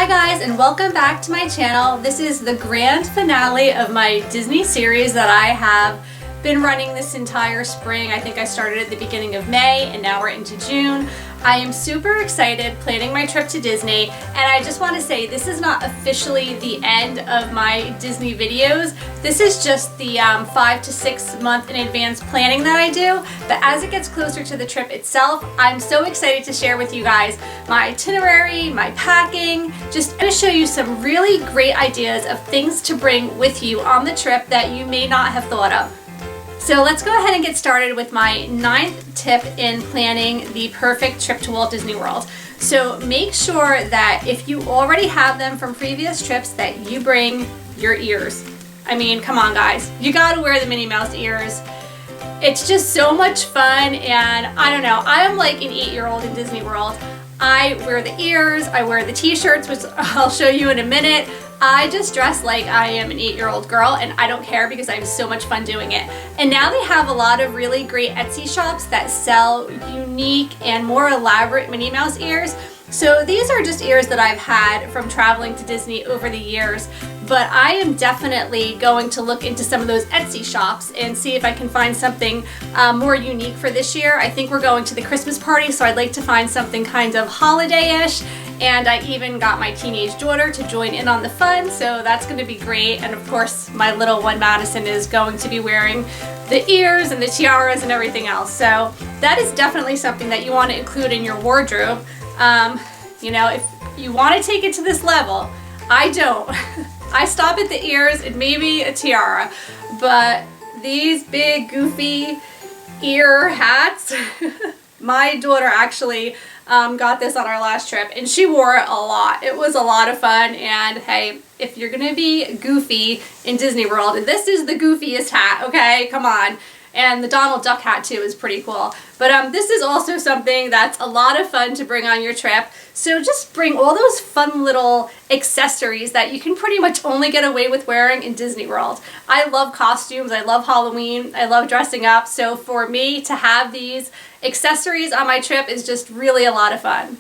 Hi guys, and welcome back to my channel. This is the grand finale of my Disney series that I have been running this entire spring. I think I started at the beginning of May and now we're into June. I am super excited planning my trip to Disney, and I just want to say this is not officially the end of my Disney videos. This is just the 5 to 6 month in advance planning that I do. But as it gets closer to the trip itself, I'm so excited to share with you guys my itinerary, my packing, just going to show you some really great ideas of things to bring with you on the trip that you may not have thought of. So let's go ahead and get started with my 9th tip in planning the perfect trip to Walt Disney World. So make sure that if you already have them from previous trips that you bring your ears. I mean, come on guys, you gotta wear the Minnie Mouse ears. It's just so much fun, and I don't know, I am like an 8-year-old in Disney World. I wear the ears, I wear the t-shirts, which I'll show you in a minute. I just dress like I am an 8-year-old girl, and I don't care because I have so much fun doing it. And now they have a lot of really great Etsy shops that sell unique and more elaborate Minnie Mouse ears. So these are just ears that I've had from traveling to Disney over the years, but I am definitely going to look into some of those Etsy shops and see if I can find something more unique for this year. I think we're going to the Christmas party, so I'd like to find something kind of holiday-ish. And I even got my teenage daughter to join in on the fun, so that's going to be great. And of course, my little one Madison is going to be wearing the ears and the tiaras and everything else. So that is definitely something that you want to include in your wardrobe. You know, if you want to take it to this level, I don't. I stop at the ears and maybe a tiara, but these big goofy ear hats, my daughter actually got this on our last trip and she wore it a lot. It was a lot of fun, and hey, if you're gonna be goofy in Disney World, this is the goofiest hat, okay? Come on. And the Donald Duck hat too is pretty cool. But this is also something that's a lot of fun to bring on your trip. So just bring all those fun little accessories that you can pretty much only get away with wearing in Disney World. I love costumes, I love Halloween, I love dressing up. So for me to have these accessories on my trip is just really a lot of fun.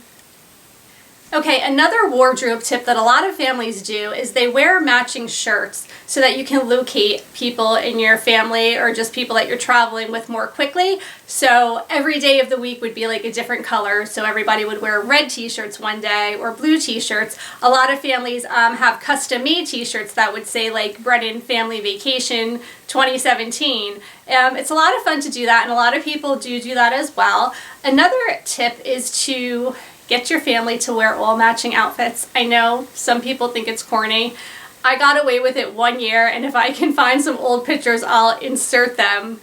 Okay, another wardrobe tip that a lot of families do is they wear matching shirts so that you can locate people in your family or just people that you're traveling with more quickly. So every day of the week would be like a different color. So everybody would wear red t-shirts one day or blue t-shirts. A lot of families have custom made t-shirts that would say like Brennan Family Vacation 2017. It's a lot of fun to do that, and a lot of people do that as well. Another tip is to get your family to wear all matching outfits. I know some people think it's corny. I got away with it one year, and if I can find some old pictures, I'll insert them.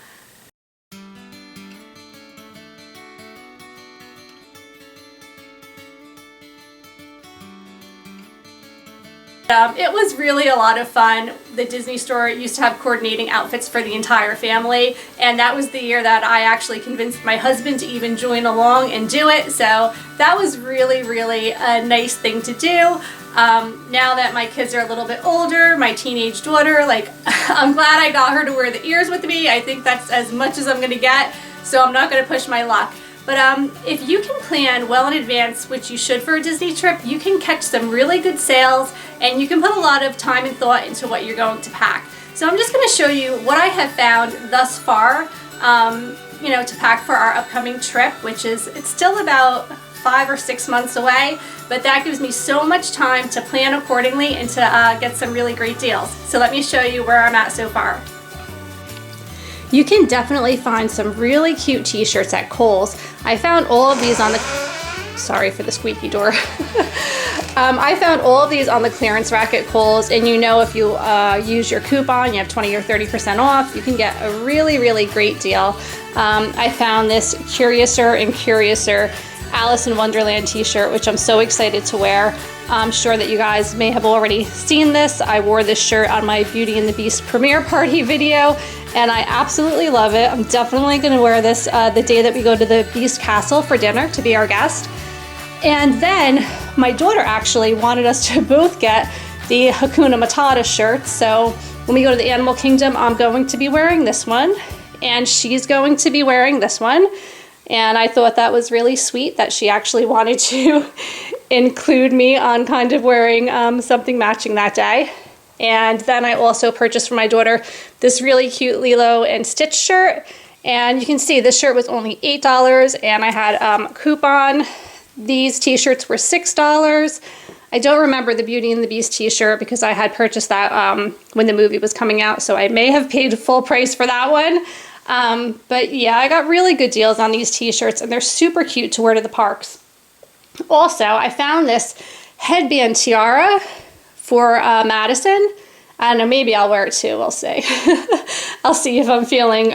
It was really a lot of fun. The Disney store used to have coordinating outfits for the entire family, and that was the year that I actually convinced my husband to even join along and do it. So that was really, really a nice thing to do. Now that my kids are a little bit older, my teenage daughter, like, I'm glad I got her to wear the ears with me. I think that's as much as I'm gonna get, so I'm not gonna push my luck. But if you can plan well in advance, which you should for a Disney trip, you can catch some really good sales, and you can put a lot of time and thought into what you're going to pack. So I'm just going to show you what I have found thus far, you know, to pack for our upcoming trip, which is, it's still about 5 or 6 months away, but that gives me so much time to plan accordingly and to get some really great deals. So let me show you where I'm at so far. You can definitely find some really cute t-shirts at Kohl's. I found all of these on the, sorry for the squeaky door. I found all of these on the clearance rack at Kohl's, and you know, if you use your coupon, you have 20 or 30% off. You can get a really, really great deal. I found this Curiouser and Curiouser Alice in Wonderland t-shirt, which I'm so excited to wear. I'm sure that you guys may have already seen this. I wore this shirt on my Beauty and the Beast premiere party video, and I absolutely love it. I'm definitely going to wear this the day that we go to the Beast Castle for dinner to be our guest. And then my daughter actually wanted us to both get the Hakuna Matata shirts. So when we go to the Animal Kingdom, I'm going to be wearing this one, and she's going to be wearing this one. And I thought that was really sweet that she actually wanted to include me on kind of wearing something matching that day. And then I also purchased for my daughter this really cute Lilo and Stitch shirt. And you can see this shirt was only $8 and I had a coupon. These t-shirts were $6. I don't remember the Beauty and the Beast t-shirt because I had purchased that when the movie was coming out, so I may have paid full price for that one. But yeah, I got really good deals on these t-shirts and they're super cute to wear to the parks. Also, I found this headband tiara for Madison. I don't know, maybe I'll wear it too, we'll see. I'll see if I'm feeling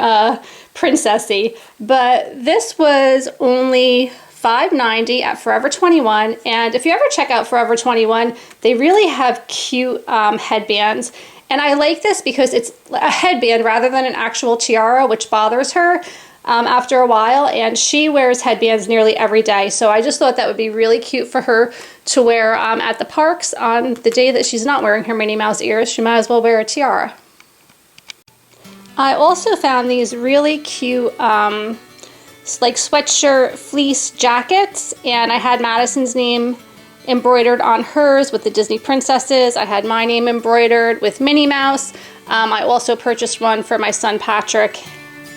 princessy. But this was only $5.90 at Forever 21, and if you ever check out Forever 21, they really have cute headbands, and I like this because it's a headband rather than an actual tiara, which bothers her after a while, and she wears headbands nearly every day, so I just thought that would be really cute for her to wear at the parks on the day that she's not wearing her Minnie Mouse ears. She might as well wear a tiara. I also found these really cute like sweatshirt fleece jackets, and I had Madison's name embroidered on hers with the Disney princesses. I had my name embroidered with Minnie Mouse. I also purchased one for my son Patrick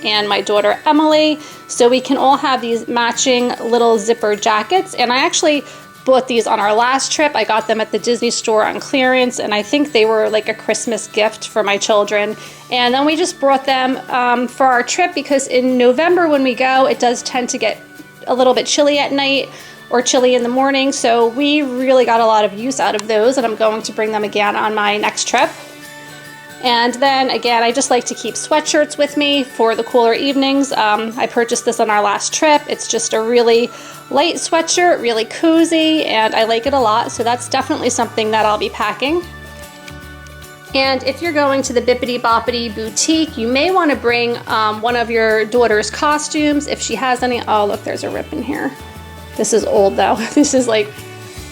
and my daughter Emily, so we can all have these matching little zipper jackets. And I actually bought these on our last trip. I got them at the Disney store on clearance, and I think they were like a Christmas gift for my children. And then we just brought them for our trip because in November when we go, it does tend to get a little bit chilly at night or chilly in the morning. So we really got a lot of use out of those, and I'm going to bring them again on my next trip. And then again, I just like to keep sweatshirts with me for the cooler evenings. I purchased this on our last trip. It's just a really light sweatshirt, really cozy, and I like it a lot. So that's definitely something that I'll be packing. And if you're going to the Bippity Boppity Boutique, you may want to bring one of your daughter's costumes if she has any. Oh, look, there's a rip in here. This is old though. This is like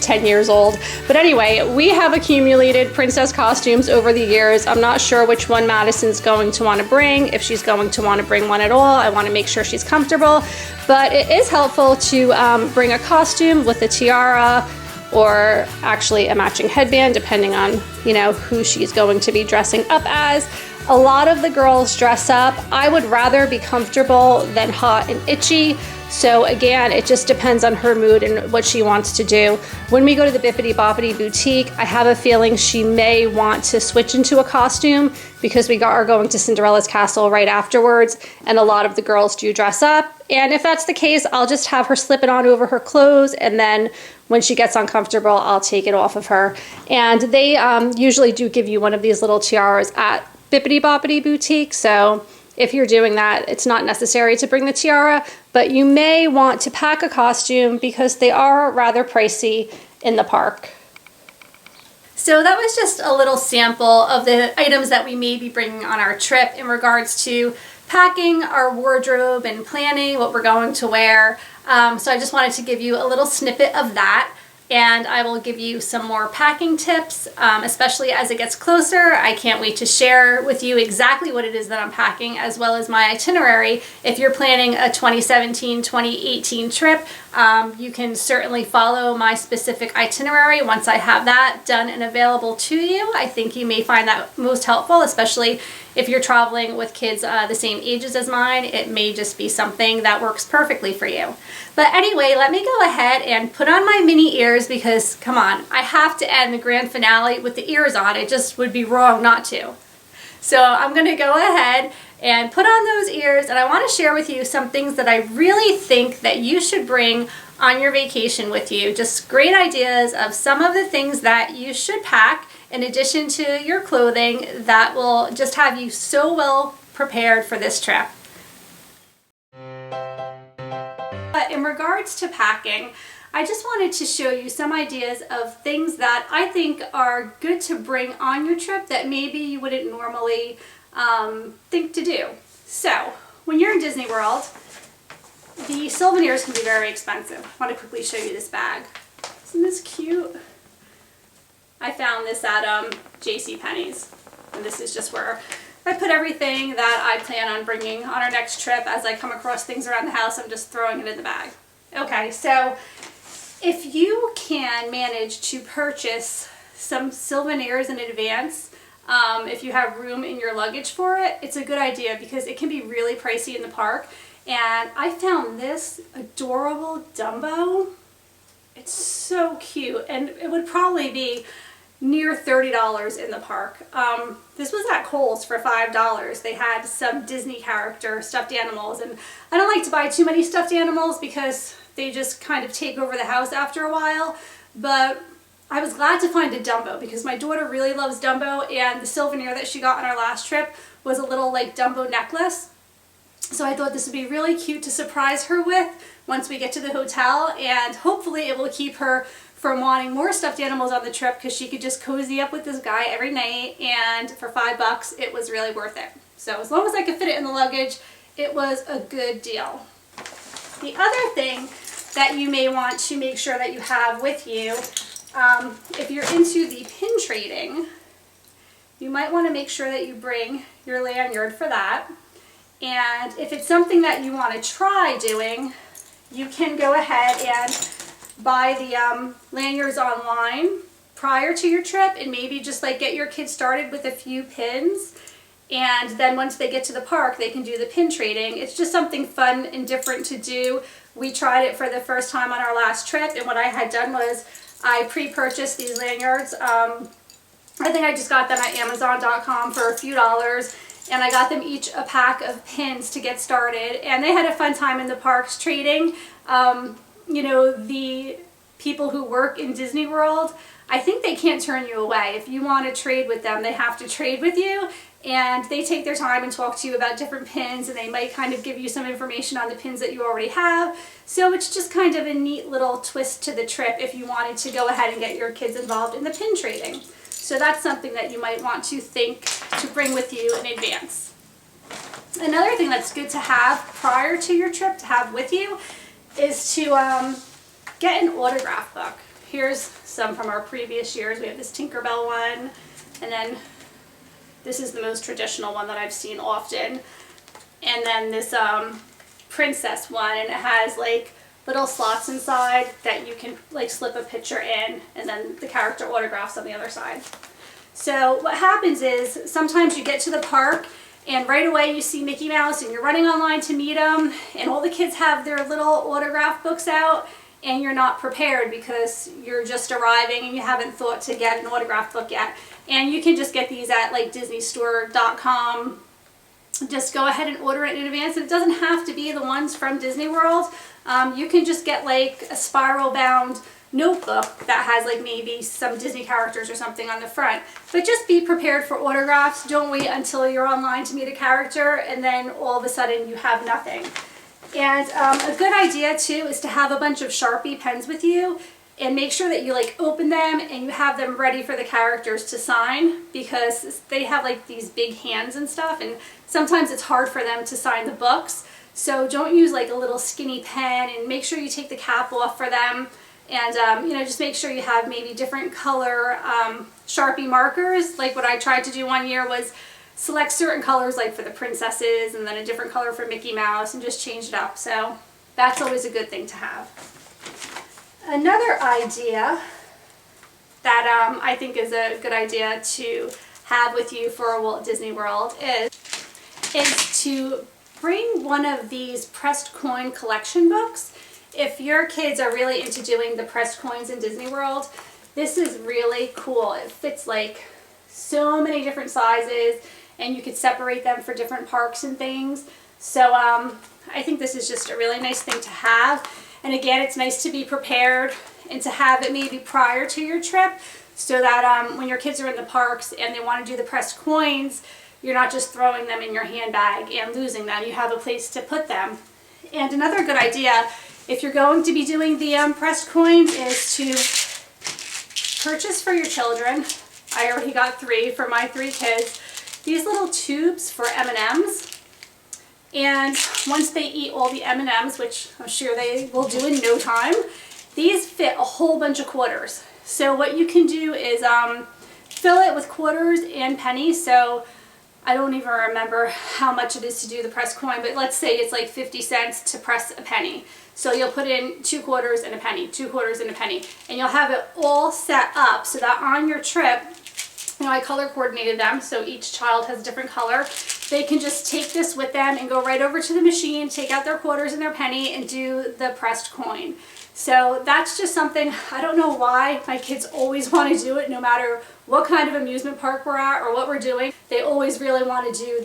10 years old. But anyway, we have accumulated princess costumes over the years. I'm not sure which one Madison's going to want to bring, if she's going to want to bring one at all. I want to make sure she's comfortable. But it is helpful to bring a costume with a tiara or actually a matching headband, depending on, you know, who she's going to be dressing up as. A lot of the girls dress up. I would rather be comfortable than hot and itchy. So again, it just depends on her mood and what she wants to do. When we go to the Bippity Boppity Boutique, I have a feeling she may want to switch into a costume because we are going to Cinderella's castle right afterwards, and a lot of the girls do dress up. And if that's the case, I'll just have her slip it on over her clothes, and then when she gets uncomfortable, I'll take it off of her. And they usually do give you one of these little tiaras at Bippity Boppity Boutique, so if you're doing that, it's not necessary to bring the tiara, but you may want to pack a costume because they are rather pricey in the park. So that was just a little sample of the items that we may be bringing on our trip in regards to packing our wardrobe and planning what we're going to wear. So I just wanted to give you a little snippet of that. And I will give you some more packing tips, especially as it gets closer. I can't wait to share with you exactly what it is that I'm packing, as well as my itinerary. If you're planning a 2017-2018 trip, you can certainly follow my specific itinerary once I have that done and available to you. I think you may find that most helpful, especially if you're traveling with kids the same ages as mine. It may just be something that works perfectly for you. But anyway, let me go ahead and put on my mini ears because, come on, I have to end the grand finale with the ears on. It just would be wrong not to. So I'm going to go ahead and put on those ears, and I want to share with you some things that I really think that you should bring on your vacation with you. Just great ideas of some of the things that you should pack in addition to your clothing that will just have you so well prepared for this trip. But in regards to packing, I just wanted to show you some ideas of things that I think are good to bring on your trip that maybe you wouldn't normally think to do. So, when you're in Disney World, the souvenirs can be very expensive. I want to quickly show you this bag. Isn't this cute? I found this at JCPenney's, and this is just where I put everything that I plan on bringing on our next trip. As I come across things around the house, I'm just throwing it in the bag. Okay, so If you can manage to purchase some souvenirs in advance, if you have room in your luggage for it, it's a good idea because it can be really pricey in the park. And I found this adorable Dumbo. It's so cute, and it would probably be near $30 in the park. This was at Kohl's for $5. They had some Disney character stuffed animals, and I don't like to buy too many stuffed animals because they just kind of take over the house after a while, but I was glad to find a Dumbo because my daughter really loves Dumbo, and the souvenir that she got on our last trip was a little like Dumbo necklace. So I thought this would be really cute to surprise her with once we get to the hotel, and hopefully it will keep her from wanting more stuffed animals on the trip because she could just cozy up with this guy every night, and for $5 it was really worth it. So as long as I could fit it in the luggage, it was a good deal. The other thing that you may want to make sure that you have with you, if you're into the pin trading, you might want to make sure that you bring your lanyard for that. And if it's something that you want to try doing, you can go ahead and buy the lanyards online prior to your trip, and maybe just like get your kids started with a few pins, and then once they get to the park they can do the pin trading. It's just something fun and different to do. We tried it for the first time on our last trip, and what I had done was I pre-purchased these lanyards. I think I just got them at Amazon.com for a few dollars, and I got them each a pack of pins to get started, and they had a fun time in the parks trading. You know, the people who work in Disney World, I think they can't turn you away. If you want to trade with them, they have to trade with you, and they take their time and talk to you about different pins, and they might kind of give you some information on the pins that you already have. So it's just kind of a neat little twist to the trip if you wanted to go ahead and get your kids involved in the pin trading. So that's something that you might want to think to bring with you in advance. Another thing that's good to have prior to your trip, to have with you, is to get an autograph book. Here's some from our previous years. We have this Tinkerbell one, and then this is the most traditional one that I've seen often, and then this princess one, and it has like little slots inside that you can like slip a picture in, and then the character autographs on the other side. So what happens is sometimes you get to the park and right away you see Mickey Mouse and you're running online to meet him, and all the kids have their little autograph books out, and you're not prepared because you're just arriving and you haven't thought to get an autograph book yet. And you can just get these at like disneystore.com. Just go ahead and order it in advance. It doesn't have to be the ones from Disney World. You can just get like a spiral bound notebook that has like maybe some Disney characters or something on the front. But just be prepared for autographs. Don't wait until you're online to meet a character and then all of a sudden you have nothing. And a good idea too is to have a bunch of Sharpie pens with you, and make sure that you like open them and you have them ready for the characters to sign, because they have like these big hands and stuff, and sometimes it's hard for them to sign the books. So don't use like a little skinny pen, and make sure you take the cap off for them. And you know, just make sure you have maybe different color Sharpie markers. Like what I tried to do one year was select certain colors like for the princesses, and then a different color for Mickey Mouse, and just change it up. So that's always a good thing to have. Another idea that I think is a good idea to have with you for Walt Disney World is to bring one of these pressed coin collection books. If your kids are really into doing the pressed coins in Disney World, this is really cool. It fits like so many different sizes, and you could separate them for different parks and things. So I think this is just a really nice thing to have. And again, it's nice to be prepared and to have it maybe prior to your trip, so that when your kids are in the parks and they want to do the pressed coins, you're not just throwing them in your handbag and losing them. You have a place to put them. And another good idea, if you're going to be doing the pressed coins, is to purchase for your children. I already got 3 for my 3 kids. These little tubes for M&Ms. And once they eat all the M&Ms, which I'm sure they will do in no time, these fit a whole bunch of quarters. So what you can do is fill it with quarters and pennies. So I don't even remember how much it is to do the press coin, but let's say it's like 50 cents to press a penny. So you'll put in 2 quarters and a penny, 2 quarters and a penny, and you'll have it all set up so that on your trip, you know, I color coordinated them so each child has a different color. They can just take this with them and go right over to the machine, take out their quarters and their penny, and do the pressed coin. So that's just something, I don't know why my kids always want to do it, no matter what kind of amusement park we're at or what we're doing. They always really want to do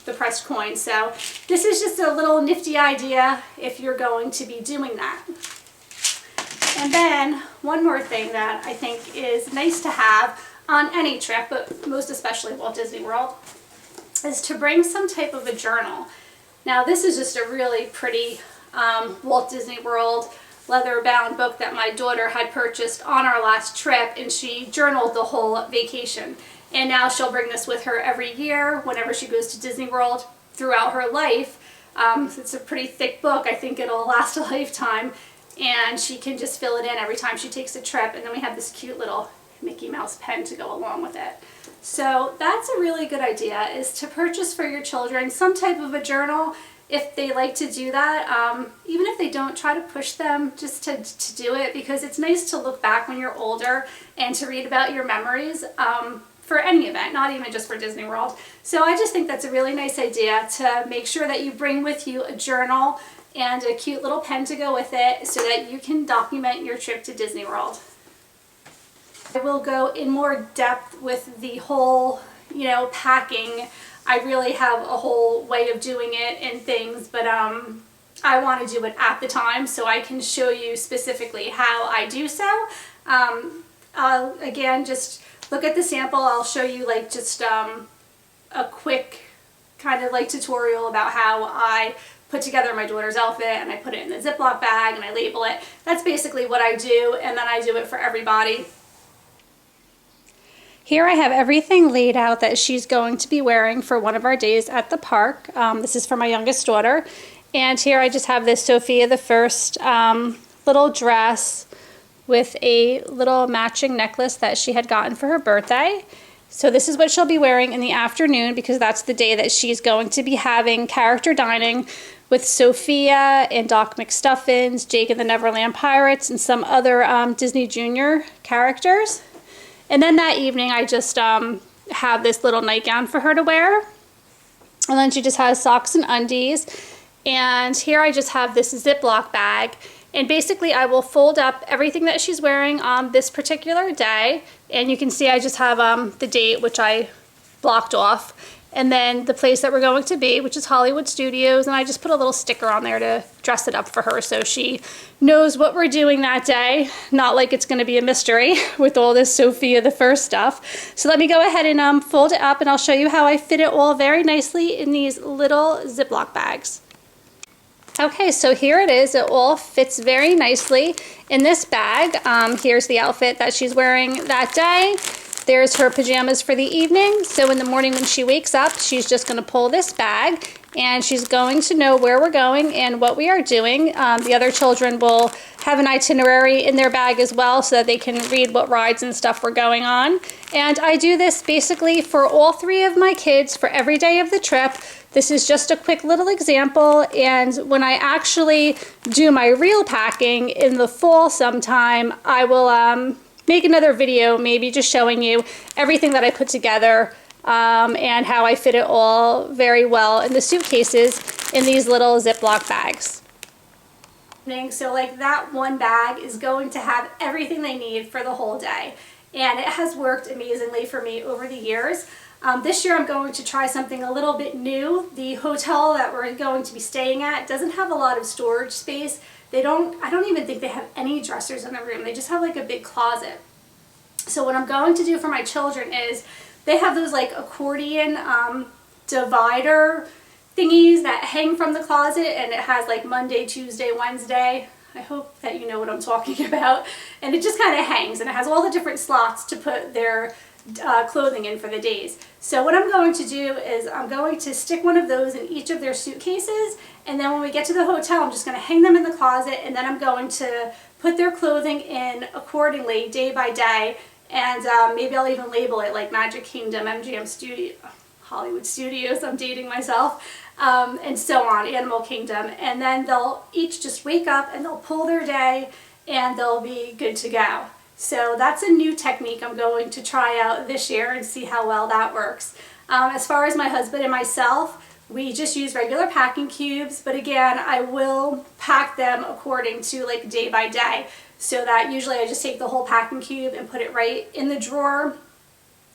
the pressed coin. So this is just a little nifty idea if you're going to be doing that. And then one more thing that I think is nice to have on any trip, but most especially Walt Disney World, is to bring some type of a journal. Now this is just a really pretty Walt Disney World leather-bound book that my daughter had purchased on our last trip, and she journaled the whole vacation. And now she'll bring this with her every year whenever she goes to Disney World throughout her life. It's a pretty thick book. I think it'll last a lifetime, and she can just fill it in every time she takes a trip. And then we have this cute little Mickey Mouse pen to go along with it. So that's a really good idea, is to purchase for your children some type of a journal if they like to do that. Even if they don't, try to push them just to do it, because it's nice to look back when you're older and to read about your memories for any event, not even just for Disney World. So I just think that's a really nice idea, to make sure that you bring with you a journal and a cute little pen to go with it so that you can document your trip to Disney World. I will go in more depth with the whole, you know, packing. I really have a whole way of doing it and things, but I want to do it at the time so I can show you specifically how I do so. Again, just look at the sample. I'll show you like just a quick kind of like tutorial about how I put together my daughter's outfit, and I put it in the Ziploc bag and I label it. That's basically what I do, and then I do it for everybody. Here I have everything laid out that she's going to be wearing for one of our days at the park. This is for my youngest daughter. And here I just have this Sophia the First little dress with a little matching necklace that she had gotten for her birthday. So this is what she'll be wearing in the afternoon, because that's the day that she's going to be having character dining with Sophia and Doc McStuffins, Jake and the Neverland Pirates, and some other Disney Junior characters. And then that evening, I just have this little nightgown for her to wear. And then she just has socks and undies. And here I just have this Ziploc bag. And basically, I will fold up everything that she's wearing on this particular day. And you can see I just have the date, which I blocked off. And then the place that we're going to be, which is Hollywood Studios. And I just put a little sticker on there to dress it up for her so she knows what we're doing that day. Not like it's going to be a mystery with all this Sophia the First stuff. So let me go ahead and fold it up, and I'll show you how I fit it all very nicely in these little Ziploc bags. Okay, so here it is. It all fits very nicely in this bag. Here's the outfit that she's wearing that day. There's her pajamas for the evening. So in the morning when she wakes up, she's just going to pull this bag, and she's going to know where we're going and what we are doing. The other children will have an itinerary in their bag as well, so that they can read what rides and stuff we're going on. And I do this basically for all 3 of my kids for every day of the trip. This is just a quick little example, and when I actually do my real packing in the fall sometime, I will make another video maybe just showing you everything that I put together and how I fit it all very well in the suitcases in these little Ziploc bags. So like that one bag is going to have everything they need for the whole day, and it has worked amazingly for me over the years. This year I'm going to try something a little bit new. The hotel that we're going to be staying at doesn't have a lot of storage space. I don't even think they have any dressers in the room. They just have like a big closet. So what I'm going to do for my children is, they have those like accordion divider thingies that hang from the closet, and it has like Monday, Tuesday, Wednesday. I hope that you know what I'm talking about. And it just kind of hangs, and it has all the different slots to put their clothing in for the days. So what I'm going to do is I'm going to stick one of those in each of their suitcases, and then when we get to the hotel, I'm just going to hang them in the closet, and then I'm going to put their clothing in accordingly day by day, and maybe I'll even label it like Magic Kingdom, MGM Studio, Hollywood Studios, I'm dating myself. and so on, Animal Kingdom. And then they'll each just wake up and they'll pull their day and they'll be good to go. So that's a new technique I'm going to try out this year and see how well that works. As far as my husband and myself, we just use regular packing cubes, but again, I will pack them according to like day by day, so that usually I just take the whole packing cube and put it right in the drawer,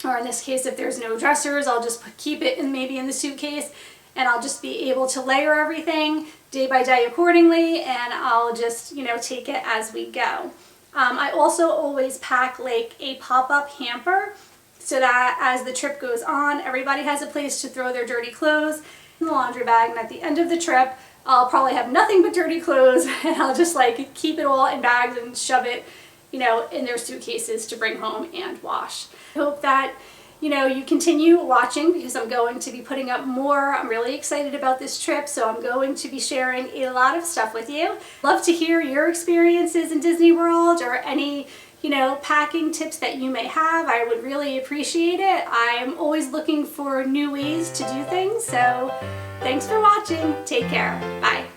or in this case, if there's no dressers, I'll just keep it maybe in the suitcase, and I'll just be able to layer everything day by day accordingly, and I'll just, you know, take it as we go. I also always pack like a pop-up hamper, so that as the trip goes on, everybody has a place to throw their dirty clothes in the laundry bag, and at the end of the trip, I'll probably have nothing but dirty clothes, and I'll just like keep it all in bags and shove it, you know, in their suitcases to bring home and wash. I hope that, you know, you continue watching, because I'm going to be putting up more. I'm really excited about this trip, so I'm going to be sharing a lot of stuff with you. Love to hear your experiences in Disney World, or any, you know, packing tips that you may have. I would really appreciate it. I'm always looking for new ways to do things, so thanks for watching. Take care. Bye.